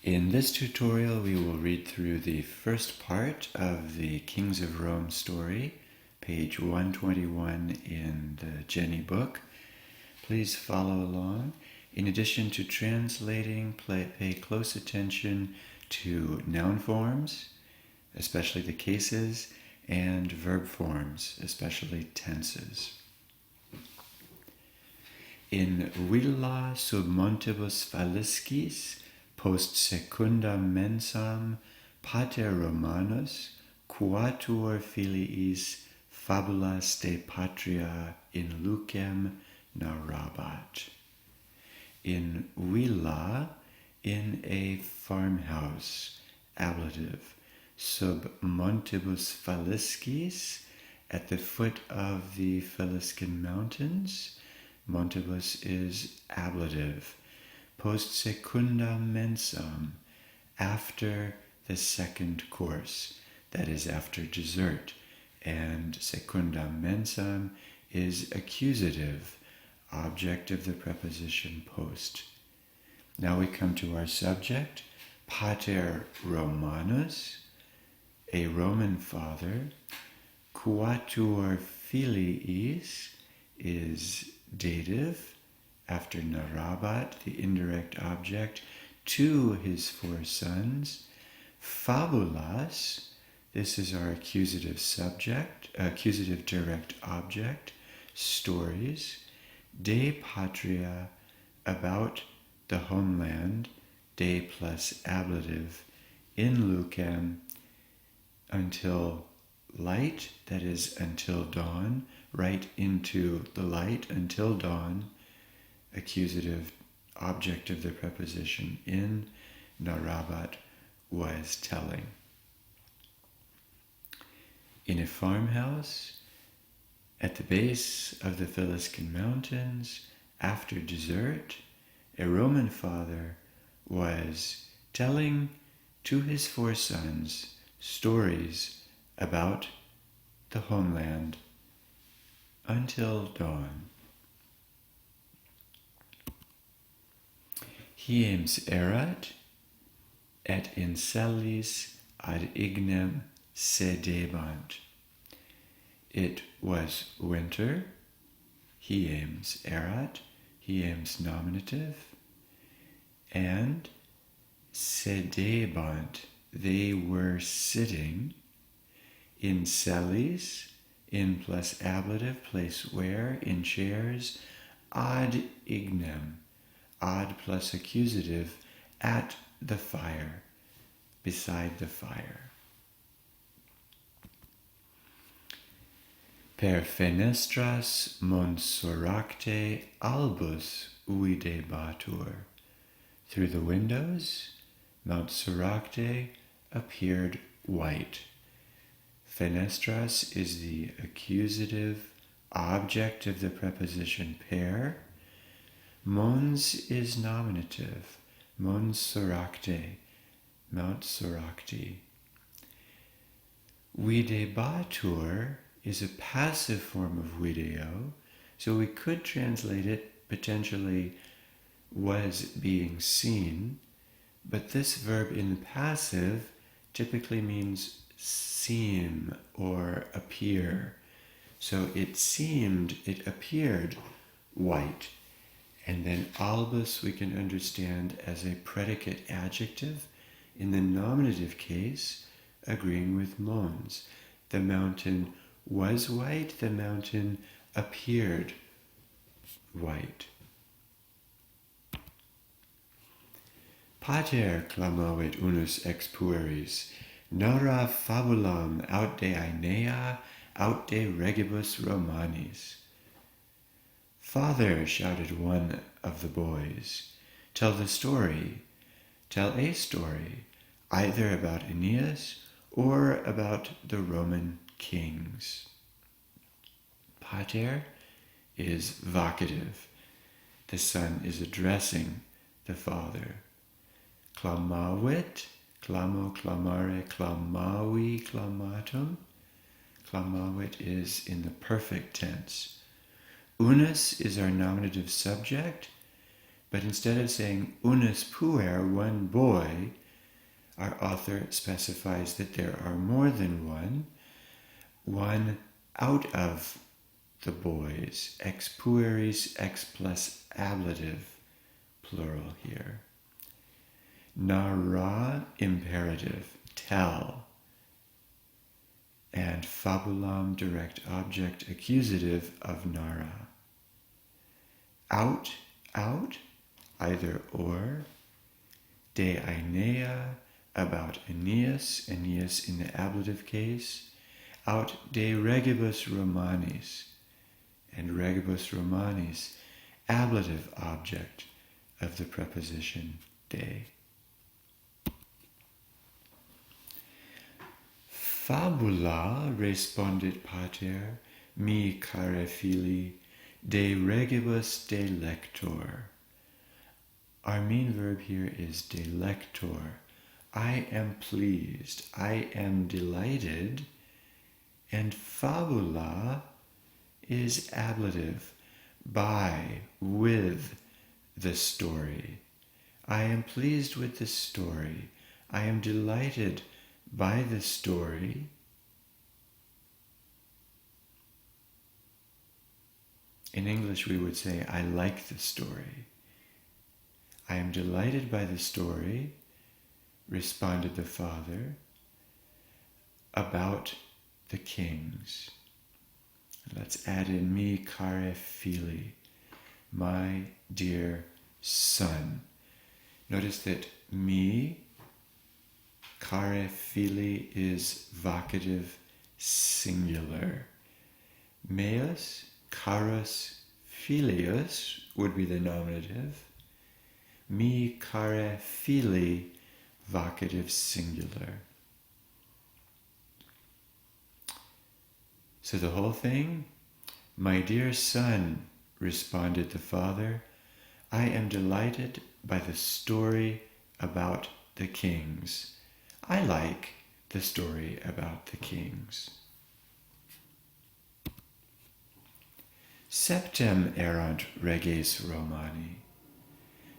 In this tutorial, we will read through the first part of the Kings of Rome story, page 121 in the Jenny book. Please follow along. In addition to translating, pay close attention to noun forms, especially the cases, and verb forms, especially tenses. In villa sub montibus Faliscis, post secunda mensam, pater Romanus, quatuor filiis fabulas de patria in lucem narrabat. In villa, in a farmhouse, ablative, sub montibus Faliscis, at the foot of the Faliscan mountains. Montibus is ablative. Post secunda mensam, after the second course, that is after dessert. And secunda mensam is accusative, object of the preposition post. Now we come to our subject, pater Romanus, a Roman father. Quatuor filiis is dative, after narrabat, the indirect object, to his 4 sons. Fabulas, this is our accusative subject, accusative direct object, stories. De patria, about the homeland, de plus ablative, in lucem, until light, that is until dawn, right into the light, until dawn, accusative object of the preposition in, narrabat, was telling. In a farmhouse, at the base of the Faliscan mountains, after dessert, a Roman father was telling to his 4 sons stories about the homeland until dawn. Hiems erat, et incellis ad ignem sedebant. It was winter, hiems erat, hiems nominative, and sedebant, they were sitting, in cellis, in plus ablative, place where, in chairs, ad ignem, ad plus accusative, at the fire, beside the fire. Per fenestras monsuracte albus videbatur. Through the windows, Mount Soracte appeared white. Fenestras is the accusative object of the preposition per. Mons is nominative. Mons Soracte, Mount Soracte. Videbatur is a passive form of video, so we could translate it potentially was being seen, but this verb in the passive typically means seem or appear. So it seemed, it appeared white. And then albus we can understand as a predicate adjective in the nominative case, agreeing with mons. The mountain was white, the mountain appeared white. Pater clamavit unus ex pueris, narra fabulam aut de Aenea, aut de regibus Romanis. Father, shouted one of the boys, tell the story, tell a story, either about Aeneas or about the Roman kings. Pater is vocative. The son is addressing the father. Clamavit, clamo, clamare, clamavi, clamatum. Clamavit is in the perfect tense. Unus is our nominative subject. But instead of saying unus puer, one boy, our author specifies that there are more than one out of the boys, ex pueris, ex plus ablative, plural here. Nara, imperative, tell. And fabulam, direct object, accusative of nara. Out, either or. De Aenea, about Aeneas, Aeneas in the ablative case. Out de regibus Romanis, and regibus Romanis, ablative object of the preposition de. Fabula, respondit pater, mi care fili, de regibus delector. Our main verb here is delector. I am pleased, I am delighted, and fabula is ablative, by, with the story. I am pleased with the story. I am delighted by the story. In English we would say, I like the story. I am delighted by the story, responded the father, about the kings. Let's add in mi care fili, my dear son. Notice that mi care fili is vocative singular. Meus carus filius would be the nominative. Mi care fili, vocative singular. So the whole thing, my dear son, responded the father, I am delighted by the story about the kings. I like the story about the kings. Septem erant reges Romani.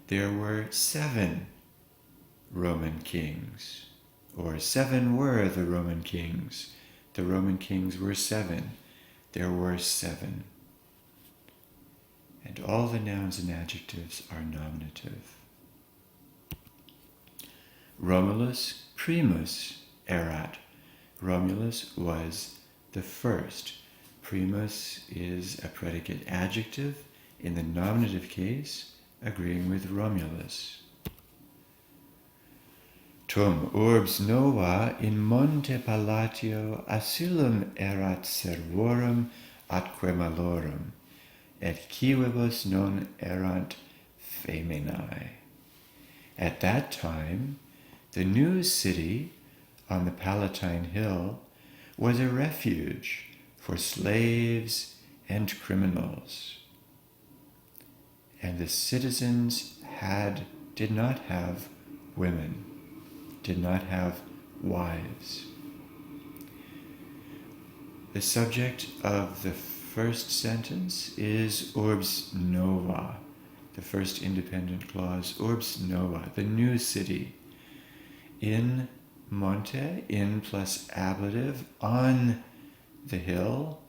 There were 7 Roman kings, or 7 were the Roman kings. The Roman kings were 7. There were 7. And all the nouns and adjectives are nominative. Romulus primus erat. Romulus was the first. Primus is a predicate adjective in the nominative case, agreeing with Romulus. Tum urbs nova in Monte Palatio asylum erat servorum atque malorum, et civibus non erant feminae. At that time, the new city on the Palatine Hill was a refuge for slaves and criminals. And the citizens did not have women, did not have wives. The subject of the first sentence is urbs nova, the first independent clause, urbs nova, the new city. In monte, in plus ablative, on the hill,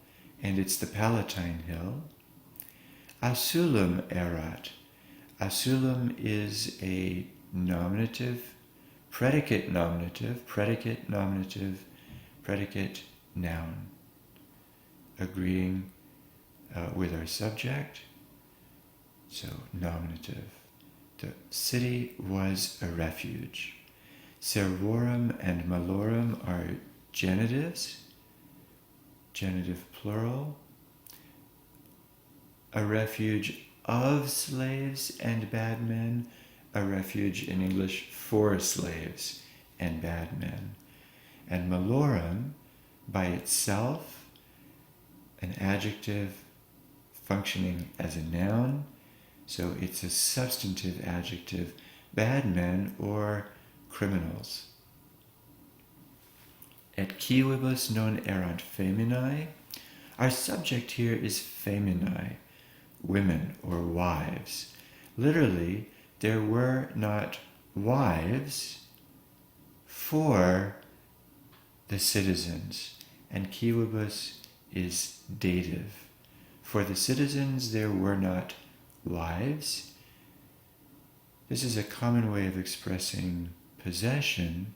and it's the Palatine Hill. Asylum erat. Asylum is a nominative, predicate nominative, predicate nominative, predicate noun, agreeing with our subject, so nominative. The city was a refuge. Servorum and malorum are genitives, genitive plural. A refuge of slaves and bad men, a refuge in English for slaves and bad men. And malorum, by itself, an adjective functioning as a noun, so it's a substantive adjective, bad men or criminals. Et civibus non erant feminae. Our subject here is feminae, women or wives. Literally, there were not wives for the citizens, and quibus is dative. For the citizens there were not wives. This is a common way of expressing possession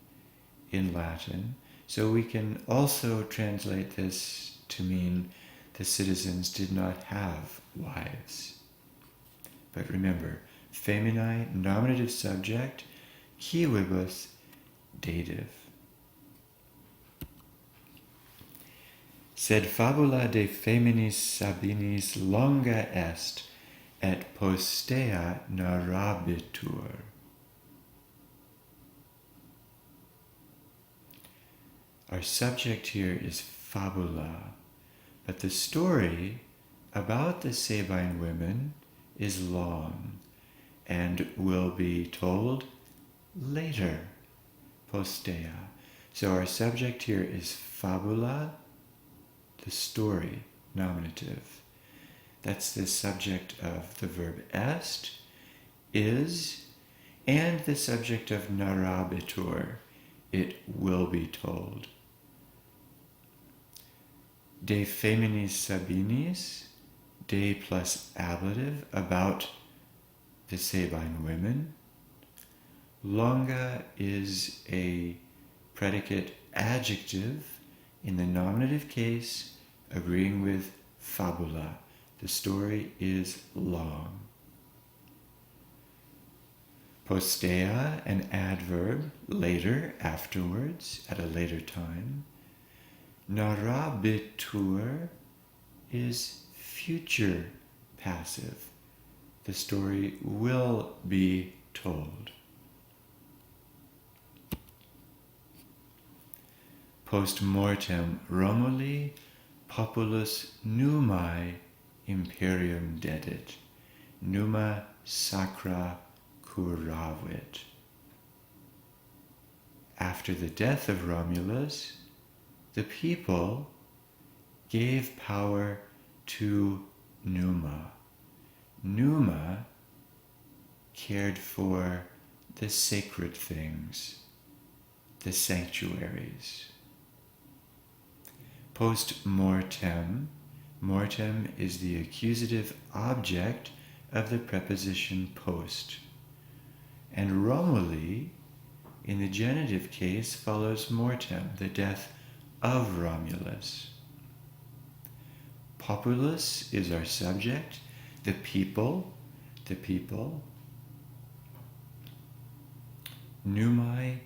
in Latin, so we can also translate this to mean the citizens did not have wives. But remember, feminae, nominative subject, quibus, dative. Sed fabula de feminis Sabinis longa est, et postea narrabitur. Our subject here is fabula, but the story about the Sabine women is long and will be told later, postea. So our subject here is fabula, the story, nominative. That's the subject of the verb est, is, and the subject of narrabitur, it will be told. De feminis Sabinis, de plus ablative, about the Sabine women. Longa is a predicate adjective in the nominative case, agreeing with fabula. The story is long. Postea, an adverb, later, afterwards, at a later time. Narrabitur is future passive. The story will be told. Post mortem Romuli, populus numae imperium dedit, numa sacra curavit. After the death of Romulus, the people gave power to Numa. Numa cared for the sacred things, the sanctuaries. Post mortem, mortem is the accusative object of the preposition post. And Romuli, in the genitive case, follows mortem, the death of Romulus. Populus is our subject, the people. Numae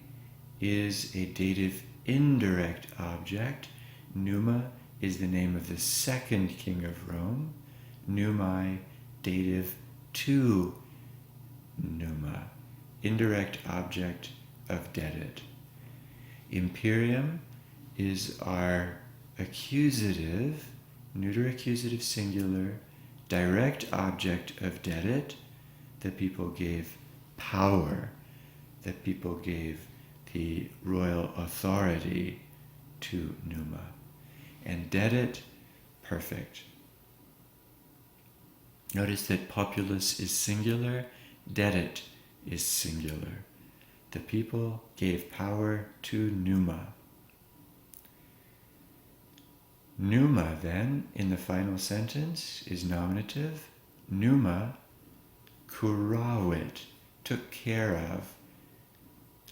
is a dative indirect object. Numa is the name of the second king of Rome. Numae, dative to Numa, indirect object of dedit. Imperium is our accusative, neuter accusative singular, direct object of dedit. The people gave power. The people gave the royal authority to Numa. And dedit, perfect. Notice that populus is singular, dedit is singular. The people gave power to Numa. Numa, then, in the final sentence, is nominative. Numa curavit, took care of,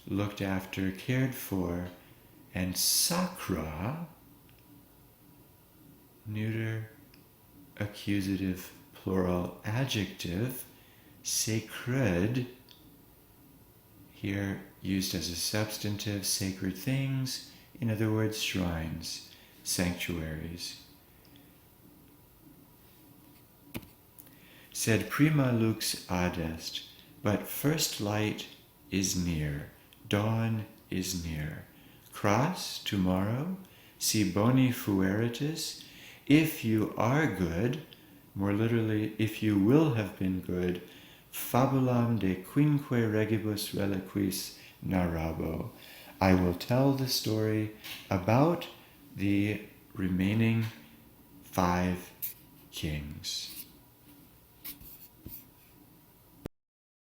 looked after, cared for, and sacra, neuter accusative plural adjective, sacred, here used as a substantive, sacred things, in other words, shrines, sanctuaries. Sed prima lux adest, but first light is near, dawn is near. Cras, tomorrow, si boni fueritis, if you are good, more literally, if you will have been good, fabulam de quinque regibus reliquis narrabo, I will tell the story about the remaining 5 kings.